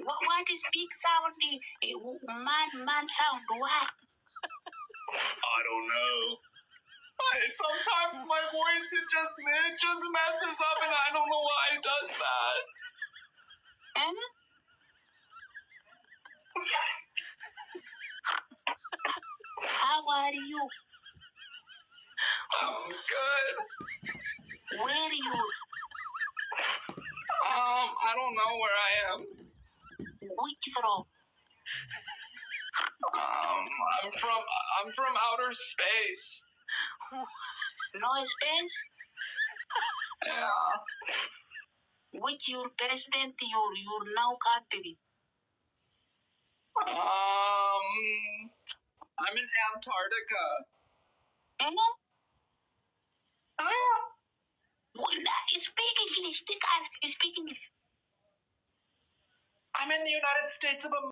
What is big sound? Man sound. What? I don't know. Sometimes my voice it just messes up, and I don't know why it does that. How are you? I'm good. Where are you? I don't know where I am. Which from? I'm from outer space. No space? Yeah. Which your president, your now country? I'm in Antarctica. Speak English. Speak English. I'm in the United States of America.